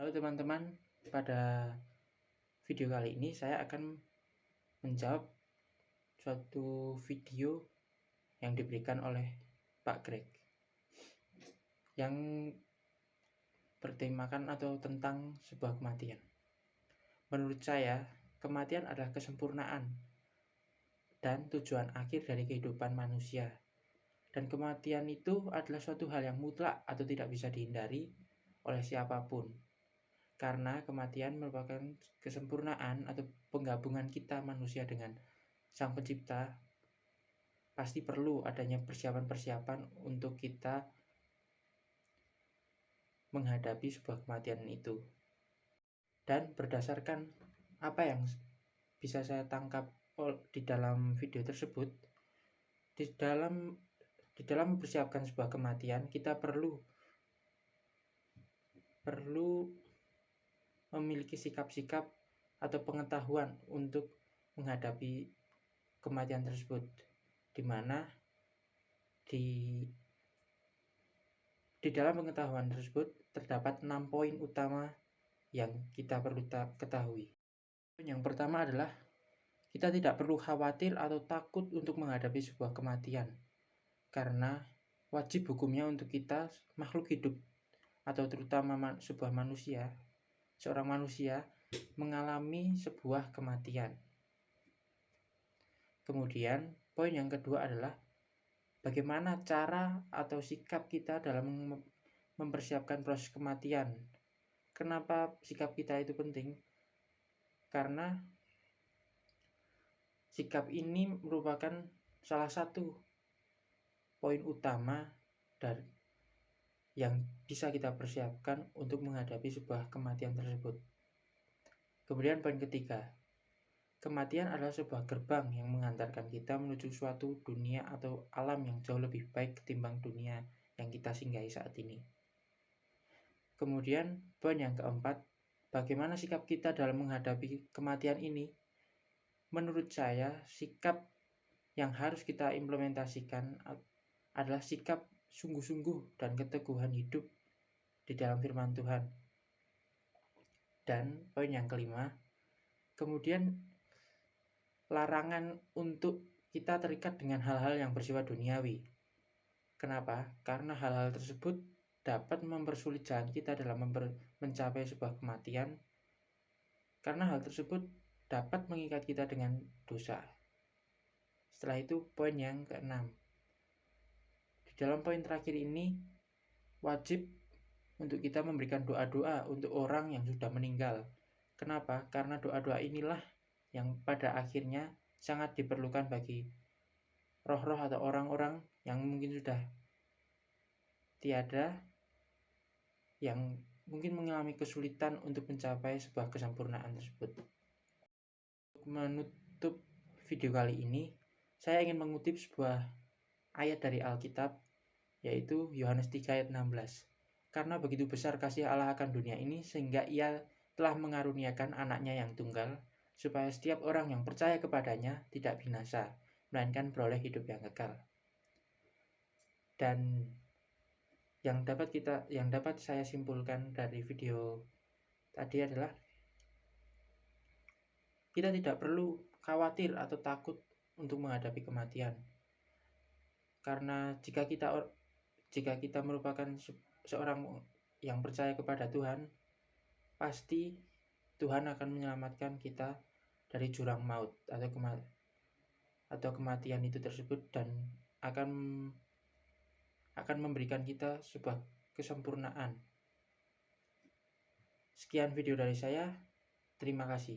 Halo teman-teman, pada video kali ini saya akan menjawab suatu video yang diberikan oleh Pak Greg yang bertemakan atau tentang sebuah kematian. Menurut saya, kematian adalah kesempurnaan dan tujuan akhir dari kehidupan manusia. Dan kematian itu adalah suatu hal yang mutlak atau tidak bisa dihindari oleh siapapun. Karena kematian merupakan kesempurnaan atau penggabungan kita manusia dengan Sang Pencipta. Pasti perlu adanya persiapan-persiapan untuk kita menghadapi sebuah kematian itu. Dan berdasarkan apa yang bisa saya tangkap di dalam video tersebut, di dalam mempersiapkan sebuah kematian, kita perlu memiliki sikap-sikap atau pengetahuan untuk menghadapi kematian tersebut, di mana di dalam pengetahuan tersebut terdapat 6 poin utama yang kita perlu ketahui. Yang pertama adalah kita tidak perlu khawatir atau takut untuk menghadapi sebuah kematian, karena wajib hukumnya untuk kita makhluk hidup atau terutama seorang manusia mengalami sebuah kematian. Kemudian poin yang kedua adalah bagaimana cara atau sikap kita dalam mempersiapkan proses kematian. Kenapa sikap kita itu penting? Karena sikap ini merupakan salah satu poin utama dari yang bisa kita persiapkan untuk menghadapi sebuah kematian tersebut. Kemudian poin ketiga, kematian adalah sebuah gerbang yang mengantarkan kita menuju suatu dunia atau alam yang jauh lebih baik ketimbang dunia yang kita singgahi saat ini. Kemudian poin yang keempat, bagaimana sikap kita dalam menghadapi kematian ini? Menurut saya, sikap yang harus kita implementasikan adalah sikap sungguh-sungguh dan keteguhan hidup di dalam firman Tuhan. Dan poin yang kelima, kemudian larangan untuk kita terikat dengan hal-hal yang bersifat duniawi. Kenapa? Karena hal-hal tersebut dapat mempersulit jalan kita dalam mencapai sebuah kematian, karena hal tersebut dapat mengikat kita dengan dosa. Setelah itu poin yang keenam, di dalam poin terakhir ini wajib untuk kita memberikan doa-doa untuk orang yang sudah meninggal. Kenapa? Karena doa-doa inilah yang pada akhirnya sangat diperlukan bagi roh-roh atau orang-orang yang mungkin sudah tiada, yang mungkin mengalami kesulitan untuk mencapai sebuah kesempurnaan tersebut. Untuk menutup video kali ini, saya ingin mengutip sebuah ayat dari Alkitab, yaitu Yohanes 3 ayat 16. Karena begitu besar kasih Allah akan dunia ini, sehingga ia telah mengaruniakan anaknya yang tunggal, supaya setiap orang yang percaya kepadanya tidak binasa, melainkan beroleh hidup yang kekal. Dan yang dapat saya simpulkan dari video tadi adalah kita tidak perlu khawatir atau takut untuk menghadapi kematian. Karena jika kita merupakan seorang yang percaya kepada Tuhan, pasti Tuhan akan menyelamatkan kita dari jurang maut atau kematian itu tersebut, dan akan memberikan kita sebuah kesempurnaan. Sekian video dari saya. Terima kasih.